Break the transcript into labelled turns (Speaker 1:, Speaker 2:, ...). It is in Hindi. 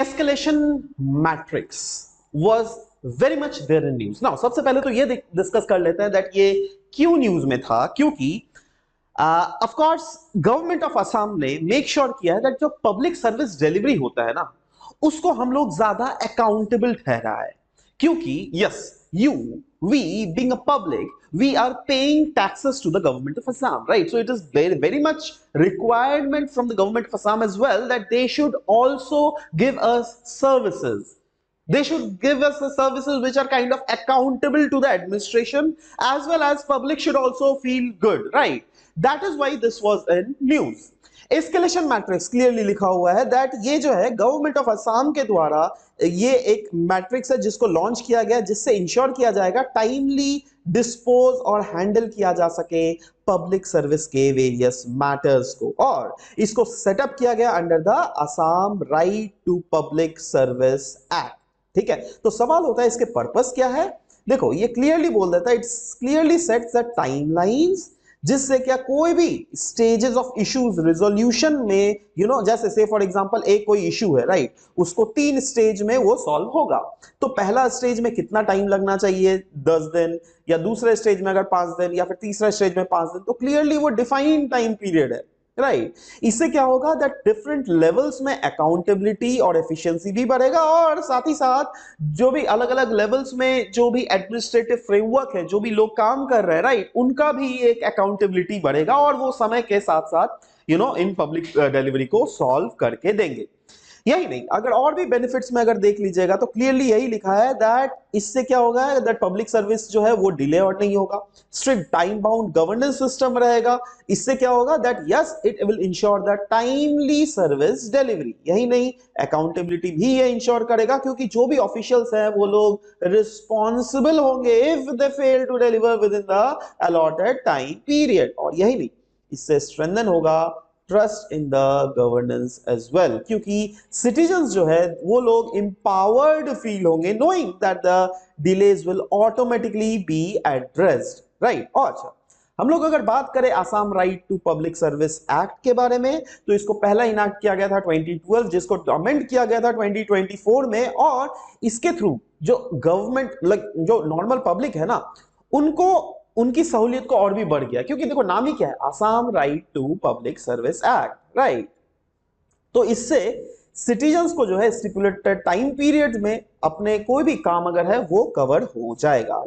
Speaker 1: escalation matrix was very much there in news. Now सबसे पहले तो ये डिस्कस कर लेते हैं दैट ये क्यों न्यूज में था, क्योंकि of course government of Assam ने मेक श्योर किया है दैट जो पब्लिक सर्विस डिलीवरी होता है ना, उसको हम लोग ज्यादा अकाउंटेबल ठहरा है, क्योंकि yes you we being a public, we are paying taxes to the government of Assam, right? So it is very much requirement from the government of Assam as well that they should also give us services. They should give us the services which are kind of accountable to the administration, as well as public should also feel good, right? That is why this was in news. Escalation matrix clearly लिखा हुआ है दैट ये जो है गवर्नमेंट ऑफ असम के द्वारा ये एक मैट्रिक्स है जिसको लॉन्च किया गया, जिससे इंश्योर किया जाएगा टाइमली डिस्पोज और हैंडल किया जा सके पब्लिक सर्विस के वेरियस मैटर्स को, और इसको सेटअप किया गया under the Assam right to public service act. ठीक है, तो सवाल होता है इसके पर्पस क्या है। देखो ये क्लियरली बोल देता है, it's clearly sets the timelines जिससे क्या कोई भी स्टेजेस ऑफ इश्यूज रिजोल्यूशन में जैसे से फॉर एग्जांपल एक कोई इशू है राइट, उसको 3 स्टेज में वो सॉल्व होगा। तो पहला स्टेज में कितना टाइम लगना चाहिए, 10 दिन, या दूसरे स्टेज में अगर 5 दिन, या फिर तीसरा स्टेज में 5 दिन, तो क्लियरली वो डिफाइंड टाइम पीरियड है राइट। इससे क्या होगा दैट डिफरेंट लेवल्स में अकाउंटेबिलिटी और एफिशिएंसी भी बढ़ेगा, और साथ ही साथ जो भी अलग अलग लेवल्स में जो भी एडमिनिस्ट्रेटिव फ्रेमवर्क है, जो भी लोग काम कर रहे हैं राइट, उनका भी एक अकाउंटेबिलिटी बढ़ेगा और वो समय के साथ साथ इन पब्लिक डिलीवरी को सॉल्व करके देंगे। यही नहीं, अगर और भी बेनिफिट्स में अगर देख लीजिएगा तो क्लियरली यही लिखा है दैट इससे क्या होगा दैट पब्लिक सर्विस जो है वो डिले और नहीं होगा, strict time bound governance system रहेगा। इससे क्या होगा that yes it will ensure the timely service delivery. यही नहीं, अकाउंटेबिलिटी भी ये इंश्योर करेगा, क्योंकि जो भी ऑफिशियल्स हैं वो लोग रिस्पॉन्सिबल होंगे if they fail to deliver within the allotted time period. और यही नहीं, इससे स्ट्रेंथन होगा trust in the governance as well, क्योंकि सिटीजन्स जो है वो लोग empowered फील होंगे knowing that the delays will automatically be addressed right. और हम लोग अगर बात करें Assam right to public service act के बारे में, तो इसको पहला इनैक्ट किया गया था 2012, जिसको अमेंड किया गया था 2024 में, और इसके थ्रू जो गवर्नमेंट जो नॉर्मल पब्लिक है ना, उनको उनकी सहूलियत को और भी बढ़ गया, क्योंकि देखो नाम ही क्या है, Assam right to public service act right. तो इससे सिटीजन्स को जो है स्टिपुलेटेड टाइम पीरियड में अपने कोई भी काम अगर है वो कवर हो जाएगा।